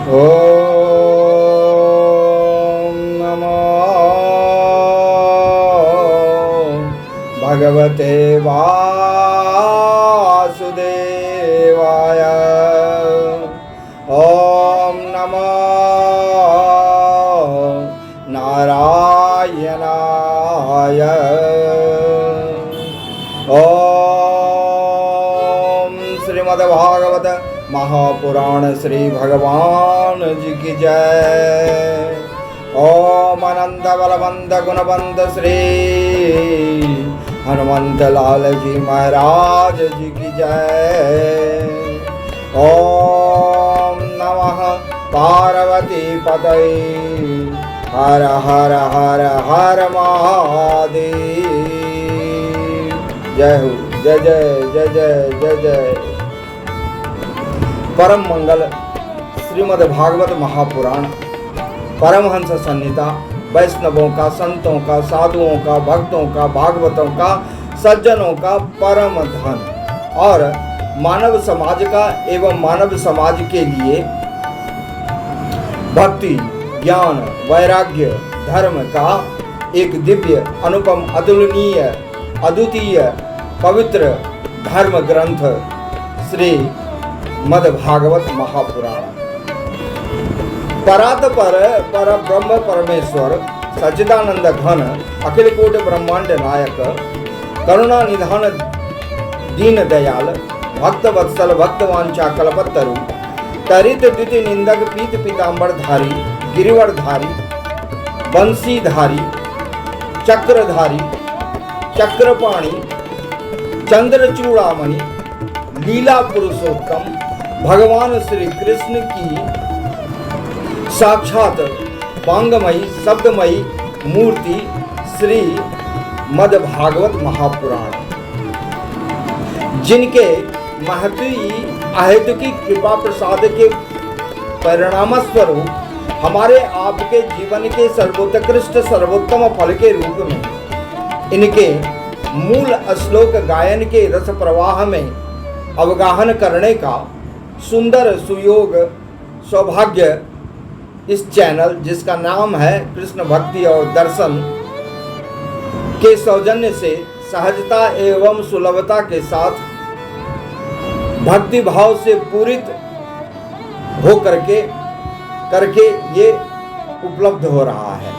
ॐ नमो भगवते वासुदेवाय। ॐ नमो नारायणाय। ॐ श्रीमद्भागवत महापुराण श्री भगवान जी की जय। ओम अनंत बलवंत गुणवंत श्री हनुमंत लाल जी महाराज जी की जय। ओम नमः पार्वती पतये हर हर हर हर महादेव। जय हो, जय जय जय जय जय जय। परम मंगल श्रीमद् भागवत महापुराण परमहंस संहिता वैष्णवों का, संतों का, साधुओं का, भक्तों का, भागवतों का, सज्जनों का परम धन और मानव समाज का एवं मानव समाज के लिए भक्ति, ज्ञान, वैराग्य, धर्म का एक दिव्य, अनुपम, अतुलनीय, अद्वितीय, पवित्र धर्म ग्रंथ श्री मद्भागवत महापुराण। परात पर ब्रह्म परमेश्वर सच्चिदानंद घन अखिल कोटि ब्रह्मांड नायक करुणा निधान दीन दयाल भक्त वत्सल भक्तवांछा कल्पतरु तरित द्विति निंदक पीत पीतांबर धारी गिरिवर धारी बंसीधारी चक्रधारी चक्रपाणी चंद्र चूड़ामणि लीला पुरुषोत्तम भगवान श्री कृष्ण की साक्षात वांगमयी शब्दमयी मूर्ति श्री मद्भागवत महापुराण, जिनके महती अहेतुकी कृपा प्रसाद के परिणामस्वरूप हमारे आपके जीवन के सर्वोत्कृष्ट सर्वोत्तम फल के रूप में इनके मूल श्लोक गायन के रस प्रवाह में अवगाहन करने का सुंदर सुयोग सौभाग्य इस चैनल जिसका नाम है कृष्ण भक्ति और दर्शन के सौजन्य से सहजता एवं सुलभता के साथ भक्ति भाव से पूरित हो करके ये उपलब्ध हो रहा है।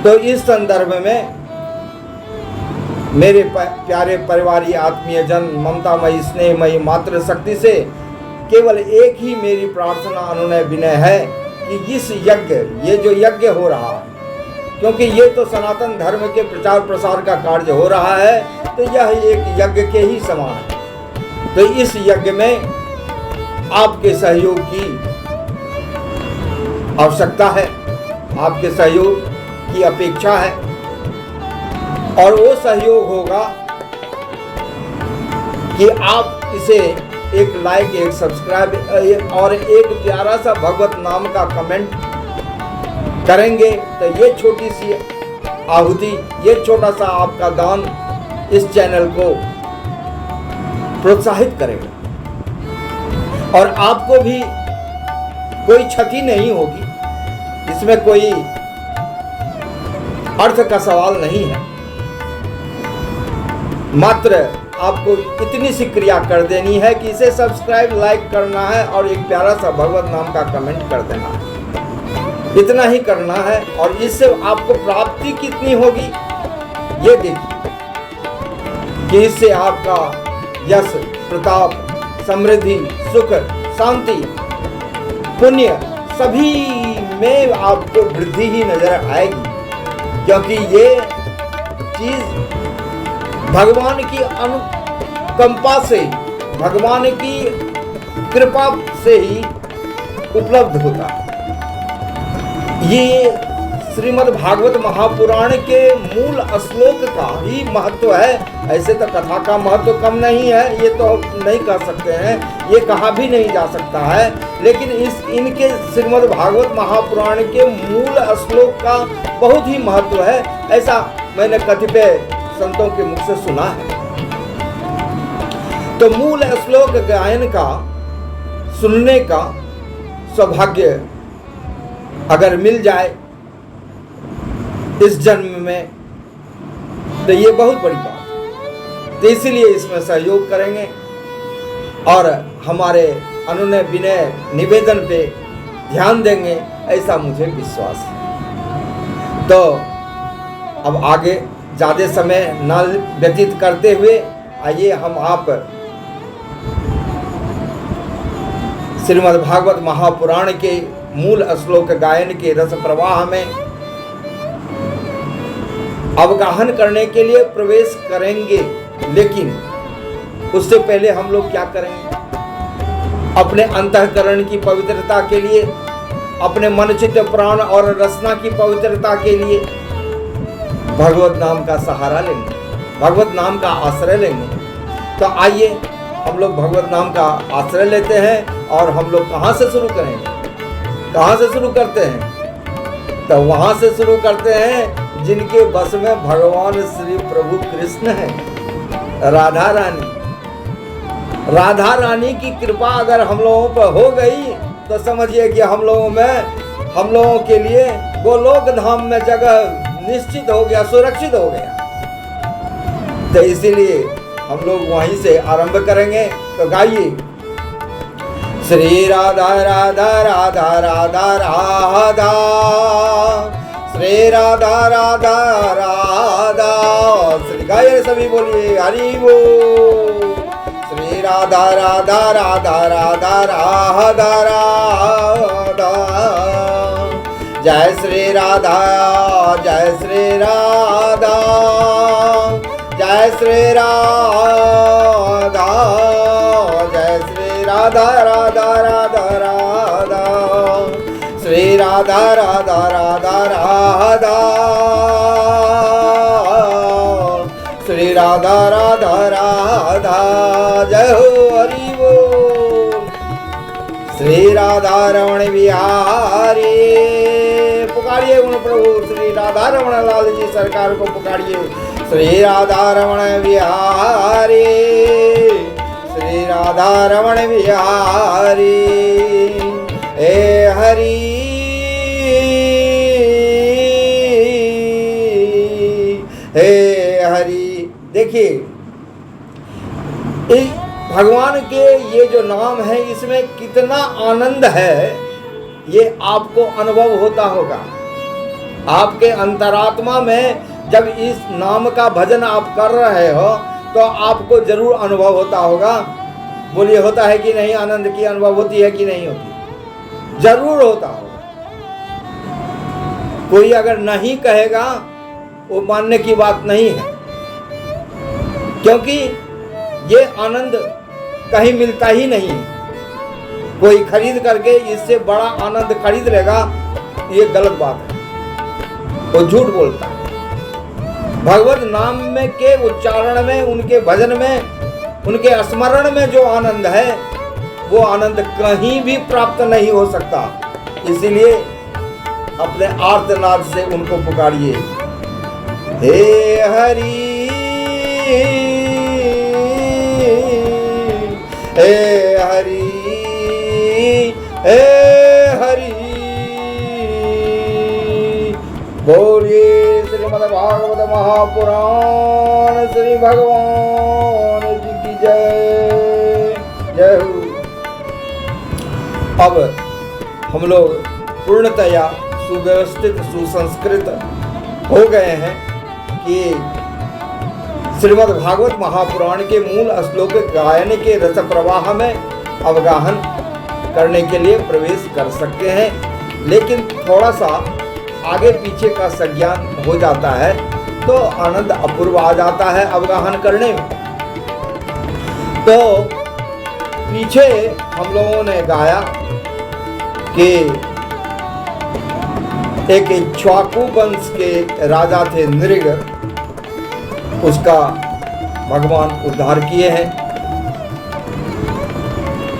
तो इस संदर्भ में मेरे प्यारे परिवारी आत्मीय जन ममतामयी स्नेहमयी मातृशक्ति से केवल एक ही मेरी प्रार्थना अनुनय विनय है कि इस यज्ञ, ये जो यज्ञ हो रहा है, क्योंकि ये तो सनातन धर्म के प्रचार प्रसार का कार्य हो रहा है, तो यह एक यज्ञ के ही समान है। तो इस यज्ञ में आपके सहयोग की आवश्यकता है, आपके सहयोग की अपेक्षा है और वो सहयोग होगा कि आप इसे एक लाइक, एक सब्सक्राइब और एक प्यारा सा भगवत नाम का कमेंट करेंगे। तो ये छोटी सी आहुति, ये छोटा सा आपका दान इस चैनल को प्रोत्साहित करेगा और आपको भी कोई क्षति नहीं होगी। इसमें कोई अर्थ का सवाल नहीं है, मात्र आपको इतनी सी क्रिया कर देनी है कि इसे सब्सक्राइब, लाइक करना है और एक प्यारा सा भगवत नाम का कमेंट कर देना है। इतना ही करना है और इससे आपको प्राप्ति कितनी होगी ये देखिए कि इससे आपका यश, प्रताप, समृद्धि, सुख, शांति, पुण्य सभी में आपको वृद्धि ही नजर आएगी, क्योंकि ये चीज भगवान की अनुकंपा से, भगवान की कृपा से ही उपलब्ध होता है। ये श्रीमद् भागवत महापुराण के मूल श्लोक का ही महत्व है। ऐसे तो कथा का महत्व कम नहीं है, ये तो नहीं कह सकते हैं, ये कहा भी नहीं जा सकता है, लेकिन इनके श्रीमद् भागवत महापुराण के मूल श्लोक का बहुत ही महत्व है। ऐसा मैंने कतिपय संतों के मुख से सुना है। तो मूल श्लोक गायन का, सुनने का, सौभाग्य अगर मिल जाए इस जन्म में तो ये बहुत बड़ी बात है। तो इसीलिए इसमें सहयोग करेंगे और हमारे अनुनय विनय निवेदन पे ध्यान देंगे, ऐसा मुझे विश्वास है। तो अब आगे ज़्यादा समय न व्यतीत करते हुए आइए हम आप श्रीमद् भागवत महापुराण के मूल श्लोक गायन के रस प्रवाह में अवगाहन करने के लिए प्रवेश करेंगे। लेकिन उससे पहले हम लोग क्या करेंगे? अपने अंतःकरण की पवित्रता के लिए, अपने मन चित्त प्राण और रसना की पवित्रता के लिए भगवत नाम का सहारा लेंगे, भगवत नाम का आश्रय लेंगे। तो आइए हम लोग भगवत नाम का आश्रय लेते हैं और हम लोग कहाँ से शुरू करेंगे? कहाँ से शुरू करते हैं? तो वहाँ से शुरू करते हैं जिनके बस में भगवान श्री प्रभु कृष्ण है, राधा रानी। राधा रानी की कृपा अगर हम लोगों पर हो गई तो समझिए कि हम लोगों के लिए गोलोक धाम में जगह निश्चित हो गया, सुरक्षित हो गया। तो इसीलिए हम लोग वहीं से आरंभ करेंगे। तो गाइए, श्री राधा राधा राधा राधा राधा, श्री राधा राधा राधा, श्री गाइए सभी बोलिए हरि बोल। श्री राधा राधा राधा राधा राधा राधा, जय श्री राधा, जय श्री राधा, जय श्री राधा, जय श्री राधा राधा राधा राधा, श्री राधा राधा राधा राधा, श्री राधा राधा राधा, जय हो हरि बोल। श्री राधा रमण बिहारी, पुकारिए उन प्रभु श्री राधा रमण लाल जी सरकार को पुकारिए। श्री राधा रमण बिहारी, श्री राधा रमण बिहारी, हे हरि हे हरि। देखिए, भगवान के ये जो नाम है इसमें कितना आनंद है ये आपको अनुभव होता होगा। आपके अंतरात्मा में जब इस नाम का भजन आप कर रहे हो तो आपको जरूर अनुभव होता होगा। बोलिए, होता है कि नहीं? आनंद की अनुभव होती है कि नहीं होती? जरूर होता होगा। कोई अगर नहीं कहेगा वो मानने की बात नहीं है, क्योंकि ये आनंद कहीं मिलता ही नहीं है। कोई खरीद करके इससे बड़ा आनंद खरीद लेगा, ये गलत बात है, वो झूठ बोलता है। भगवत नाम में के उच्चारण में, उनके भजन में, उनके स्मरण में जो आनंद है वो आनंद कहीं भी प्राप्त नहीं हो सकता। इसीलिए अपने आर्तनाद से उनको पुकारिए, हे हरि, हे हरि, हे हरि। बोलिए श्रीमद् भागवत महापुराण श्री भगवान जी की जय, जय हो। अब हम लोग पूर्णतया सुव्यवस्थित सुसंस्कृत हो गए हैं कि श्रीमद् भागवत महापुराण के मूल श्लोक गायन के रस प्रवाह में अवगाहन करने के लिए प्रवेश कर सकते हैं। लेकिन थोड़ा सा आगे पीछे का संज्ञान हो जाता है तो आनंद अपूर्व आ जाता है अवगाहन करने में। तो पीछे हम लोगों ने गाया कि एक इक्ष्वाकु वंश के राजा थे नृग, उसका भगवान उद्धार किए हैं।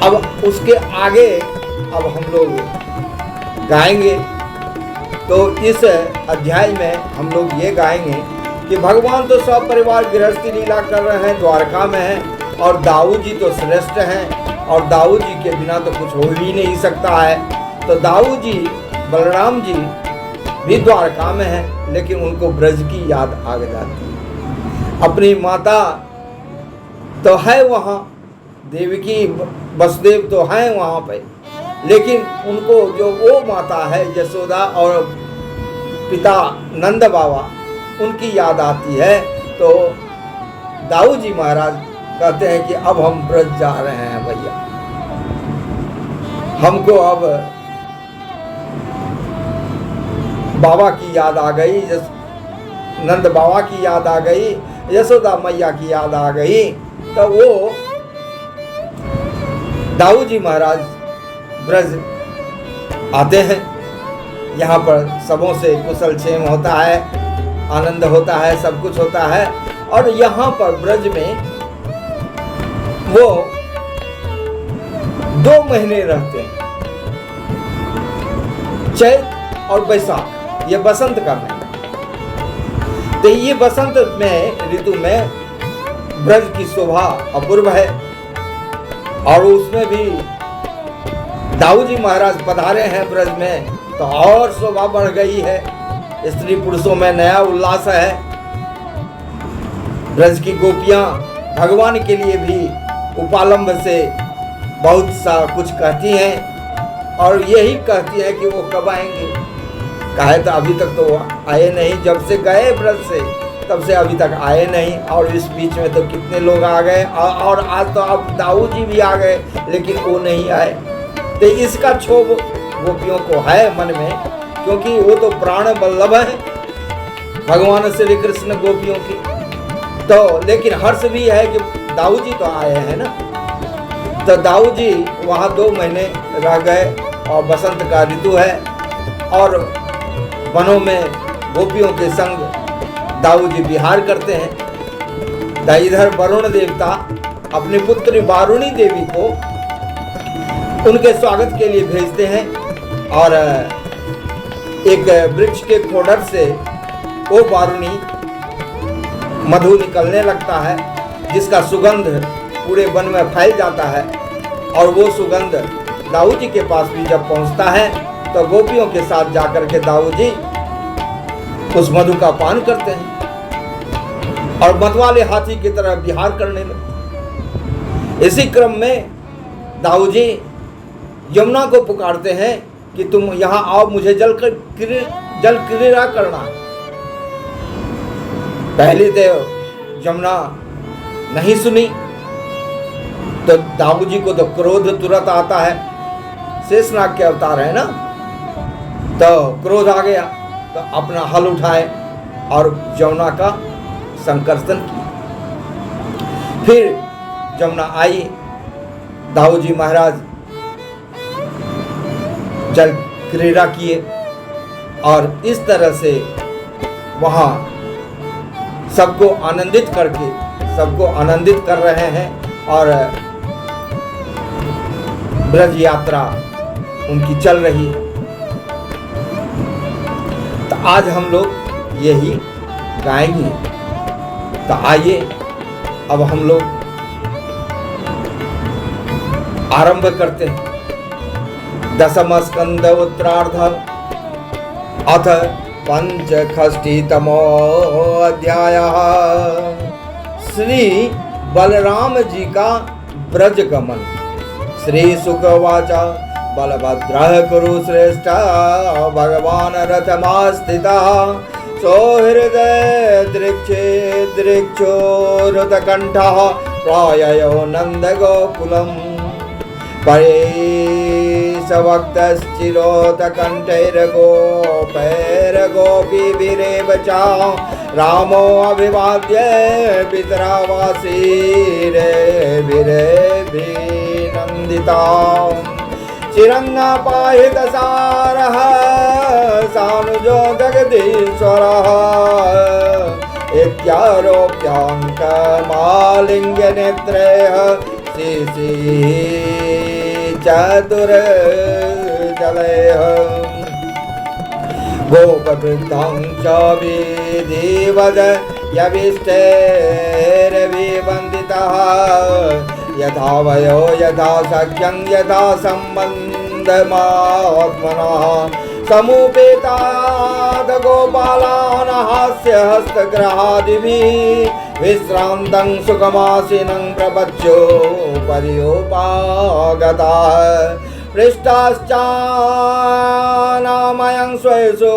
अब उसके आगे अब हम लोग गाएंगे। तो इस अध्याय में हम लोग ये गाएंगे कि भगवान तो सब परिवार गृहस्थी लीला कर रहे हैं, द्वारका में हैं और दाऊ जी तो श्रेष्ठ हैं और दाऊ जी के बिना तो कुछ हो ही नहीं सकता है। तो दाऊ जी, बलराम जी भी द्वारका में हैं, लेकिन उनको ब्रज की याद आ जाती है। अपनी माता तो है वहाँ, देवकी वसुदेव तो हैं वहाँ पे, लेकिन उनको जो वो माता है यशोदा और पिता नंद बाबा, उनकी याद आती है। तो दाऊ जी महाराज कहते हैं कि अब हम ब्रज जा रहे हैं भैया, हमको अब बाबा की याद आ गई, नंद बाबा की याद आ गई, यशोदा मैया की याद आ गई। तो वो दाऊ जी महाराज ब्रज आते हैं। यहाँ पर सबों से कुशल क्षेम होता है, आनंद होता है, सब कुछ होता है। और यहाँ पर ब्रज में वो 2 महीने रहते हैं, चैत और बैसाख, ये बसंत का महीना। तो ये बसंत में ऋतु में ब्रज की शोभा अपूर्व है, और उसमें भी दाऊ जी महाराज पधारे हैं ब्रज में, तो और शोभा बढ़ गई है। स्त्री पुरुषों में नया उल्लास है। ब्रज की गोपियां भगवान के लिए भी उपालंब से बहुत सा कुछ कहती हैं, और यही कहती है कि वो कब आएंगे। कहे तो अभी तक तो आए नहीं, जब से गए ब्रज से तब से अभी तक आए नहीं। और इस बीच में तो कितने लोग आ गए, और आज तो अब दाऊ जी भी आ गए, लेकिन वो नहीं आए। तो इसका क्षोभ गोपियों को है मन में, क्योंकि वो तो प्राण वल्लभ है भगवान श्री कृष्ण गोपियों की। तो लेकिन हर्ष भी है कि दाऊ जी तो आए हैं ना। तो दाऊ जी वहाँ 2 महीने रह गए, और बसंत का ऋतु है, और वनों में गोपियों के संग दाऊ जी विहार करते हैं। तो इधर वरुण देवता अपनी पुत्री वारुणी देवी को उनके स्वागत के लिए भेजते हैं, और एक वृक्ष के खोडर से वो वारुणी मधु निकलने लगता है, जिसका सुगंध पूरे वन में फैल जाता है। और वो सुगंध दाऊ जी के पास भी जब पहुंचता है, तो गोपियों के साथ जाकर के दाऊ जी उस मधु का पान करते हैं, और मतवाले हाथी की तरह विहार करने लगते। इसी क्रम में दाऊ जी यमुना को पुकारते हैं कि तुम यहाँ आओ, मुझे जल क्रीड़ा करना है। पहली तो यमुना नहीं सुनी, तो दाऊ जी को तो क्रोध तुरंत आता है, शेषनाग के अवतार है ना, तो क्रोध आ गया, तो अपना हल उठाए और यमुना का संकर्षण किया। फिर यमुना आई, दाऊ जी महाराज जल क्रीड़ा किए, और इस तरह से वहाँ सबको आनंदित करके सबको आनंदित कर रहे हैं, और ब्रज यात्रा उनकी चल रही है। तो आज हम लोग यही गाएंगे। तो आइए अब हम लोग आरंभ करते हैं। दशम स्कंद उत्तरार्ध अथ पंचषष्टितमो अध्यायः। श्री बलराम जी का ब्रज गमन। श्री शुक उवाच बलभद्रः कुरु श्रेष्ठ भगवान रथमास्थितः सौहृदय दृक्षोरुतकण्ठः प्राययो नन्दगोकुलम् परिसवक्तश्चिरोतकण्ठैर्गोपैर्गोपीभिरेव च रामो अभिवाद्य पितरावासीरेभिरेभिनन्दिता चिरन्नपाहितसारः सानुजो जगदीश्वरः इत्यारोप्याङ्कमालिङ्ग्यनेत्रैः चतुर्जलैः गोपवृद्धं च विधिवद यविष्ठैर्विवन्दितः यथा वयो यथा सख्यं यथा सम्बन्धमात्मनः समुपेतात् गोपालान् हास्यहस्तग्रहादिभिः विश्रान्तं सुखमासीनं प्रपच्यो पर्योपागताः पृष्ठाश्चानामयं स्वयसो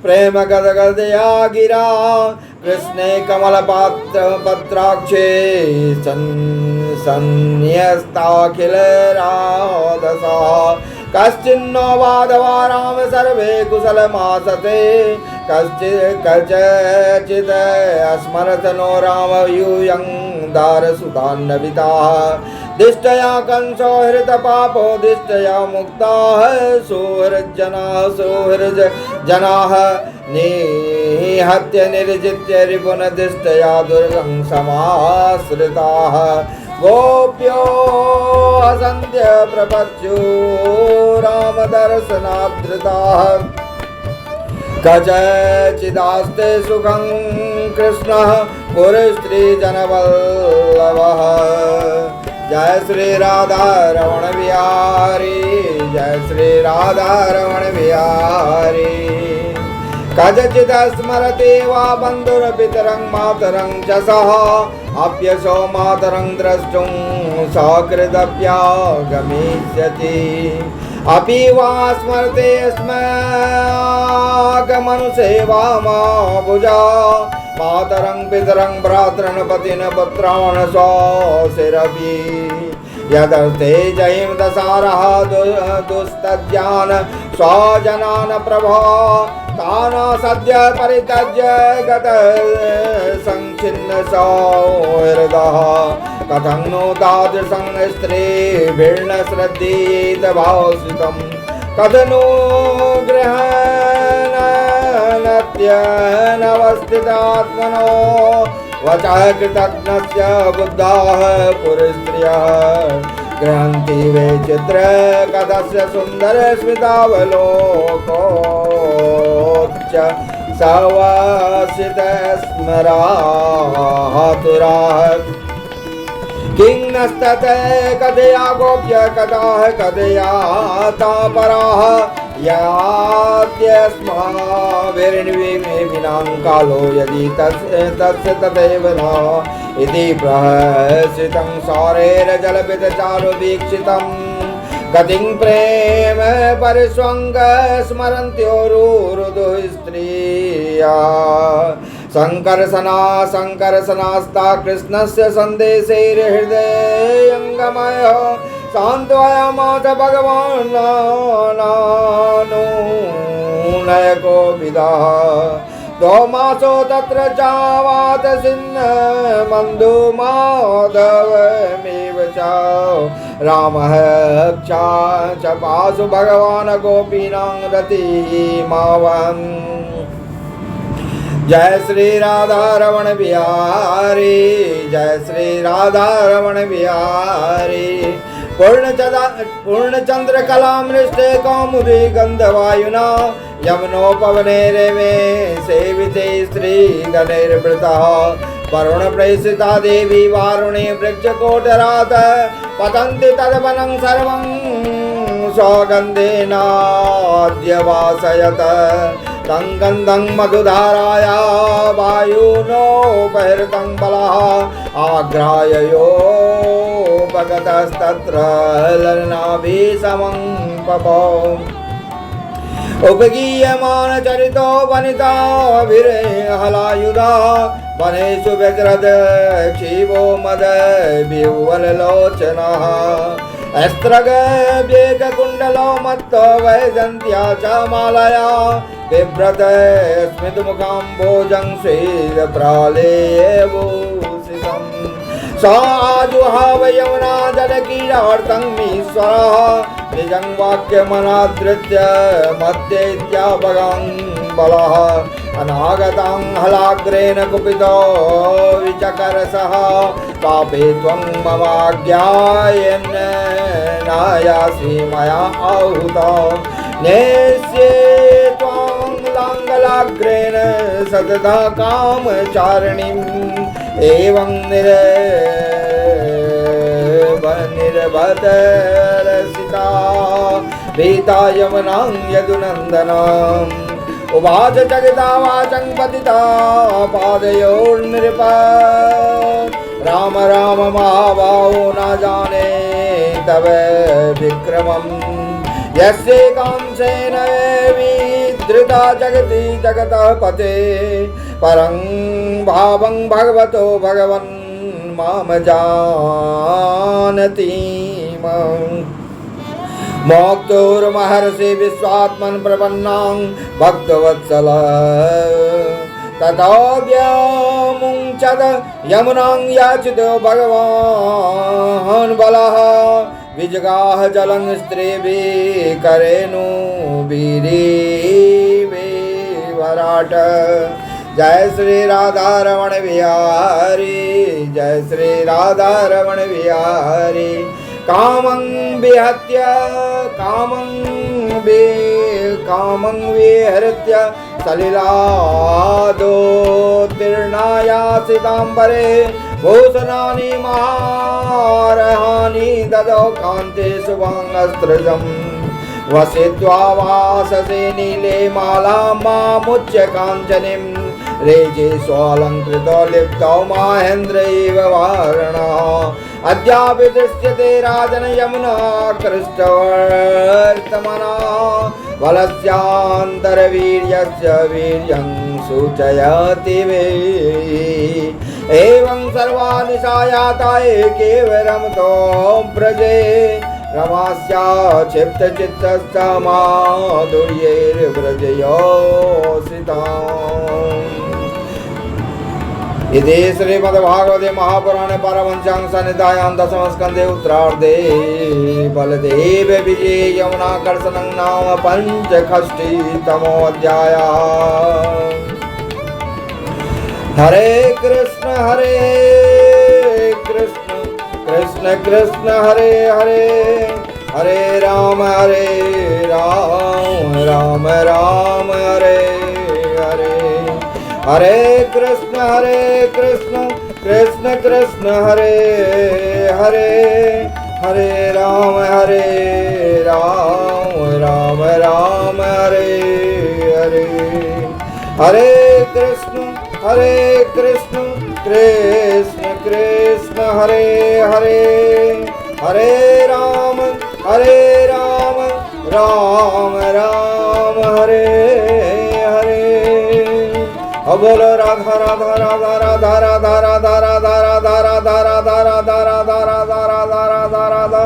प्रेम गदगदया गिरा कृष्णे कमलपत्राक्षे सन्न्यस्ताखिल राधसा कश्चिन्नो वादवाराम सर्वे कुशलमासते कश्चित् स्मरत नो राम यूयं दारसुतान्नविताः दिष्टया कंसो हृत पापो दिष्टया मुक्ताः सुहृज्जनाः निहत्य निर्जित्य रिपुन दिष्टया दुर्गं समाश्रिताः गोप्यो हसन्त्य प्रपच्यो रामदर्शनादृताः कचचिदास्ते सुखं कृष्णः पुरस्त्रीजनवल्लभः जय श्री राधा रमण बिहारी जय श्री राधा रमण बिहारी कदाचित् स्मरति वा बन्धुरपितरं मातरं च सः अप्यसो मातरं द्रष्टुं सकृदप्यागमिष्यति अपि वा स्मरते अस्माकमनुसेवामाभुजा मातरं पितरं भ्रातरं पतिन पुत्रान् स्वशिरभि यदर्थे जयं दशारः दुस्तज्ञान स्वजनान् प्रभो तान् सद्य परित्यज्य गत संच्छिन्न सौहृदः कथं नो तादृशं स्त्रीभिर्न श्रद्धेत भावसितं कथनो गृहणत्यनवस्थितात्मनो वचः कृतज्ञस्य बुद्धाः पुरस्त्रियः गृह्णन्ति वैचित्र कथस्य सुन्दर स्मितावलोकोच्च सवासित स्मरातुराः किं नस्तत कथया गोप्य कथाः कथया तापराः याद्यस्माभिर्विनां कालो यदि तस्य तथैव न इति प्रहसितं सौरेर्जलपितचारुवीक्षितं गतिं प्रेम परिस्वङ्ग स्मरन्त्योरुरुदुः स्त्रिया संकर्षणास्ता कृष्णस्य सन्देशैर्हृदयङ्गमय सान्त्वयमास भगवान् नानूनयको विदः दोमासो तत्र चावात सिन्न मन्दुमाधवमेव च रामः च पासु भगवान् गोपीनां रतिमावन् जय श्री राधा रमण बिहारी जय श्री राधा रमण बिहारी पूर्णचंद्र कलामृष्टे कौमुदी गंधवायुना यमुनोपवने रेवे सेविते स्त्री गणैर्वृतः वरुण प्रेषिता देवी वारुणे वृक्षकोटरात पतन्ति तद्वनं सर्वं सौगन्धेनाद्यवासयत तंगंधं मधुधाराया वायुनोपहृतं बलः आग्राययो भगतस्तत्र ललनाभिसमं पपौ उपगीयमान चरितो वनिता विरहलायुधा वनेषु व्यग्रद क्षीवो मद विह्वललोचनः अस्त्रगव्येककुण्डलो मत्तो वैजन्त्या च मालया बिभ्रत स्मितमुखाम्भोजं स्वेदप्रालेयभूषितं सा आजुहाव यमुना जलक्रीडार्थं मीश्वरः निजं वाक्यमनादृत्य मध्येत्याभगं बलः अनागतं हलाग्रेण कुपितो विचकरसः पापे त्वं ममाज्ञायन् नायासि मया आहुता नेष्ये त्वां लाङ्गलाग्रेण सतता कामचारिणीम् एवं निर्भतरसिता भीता यमुनां यदुनन्दनाम् उवाच जगदा वाचं पतिता पादयोर्नृप राम राम महाबाहो न जाने तव विक्रमम् यस्य कांसेन विधृता जगति जगतः पते परं भावं भगवतो भगवन् माम जानति मोक्तोर्महर्षि विश्वात्मन् प्रपन्नां भक्तवत्सल ततोऽव्यमुञ्चत यमुनां याचितो भगवान् बलः विजगाह जलं स्त्रीभिः करेणु वीरिवराट जय श्री राधा रमण बिहारी जय श्री राधा रमण बिहारी कामं विहत्य कामं विहृत्य सलिलादोत्तीर्णायासिताम्बरे भूषणानि महारहानि ददौ कान्ते शुभाङ्गस्त्रजम् वसित्वा वाससे नीले माला मामुच्य काञ्चनीं रेजे स्वालङ्कृतो लिप्तौ माहेन्द्र इव वारणा अद्यापि दृश्यते राजन यमुना कृष्णवर्तमना बलस्यान्तरवीर्यस्य वीर्यं सूचयति वे एवं सर्वानिशायाता एकेव रमतो ब्रजे रमास्या क्षिप्तचित्तश्च माधुर्यैर्व्रजयोषिताम् इति श्रीमद्भागवते महापुराणे पारमहंस्यां संहितायां दशमस्कन्धे उत्तरार्धे बलदेव विजये यमुनाकर्षणं नाम पञ्चषष्टितमोऽध्यायः। हरे कृष्ण कृष्ण कृष्ण हरे हरे हरे राम राम राम हरे हरे हरे कृष्ण कृष्ण कृष्ण हरे हरे हरे राम राम राम हरे हरे हरे कृष्ण कृष्ण कृष्ण हरे हरे हरे राम राम राम हरे हरे बोलो राधा राधा राधा राधा राधा राधा राधा राधा राधा राधा राधा राधा राधा राधा राधा राधा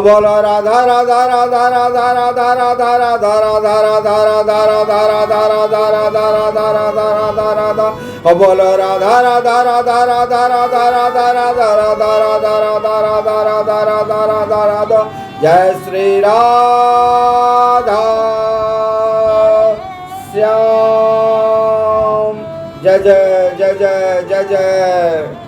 बोलो राधा राधा राधा राधा राधा राधा राधा राधा राधा राधा राधा राधा राधा राधा राधा राधा राधा राधा बोलो राधा राधा राधा राधा राधा राधा राधा राधा राधा राधा राधा राधा राधा राधा राधा जय श्री राधा श्याम जय जय जय जय जय जय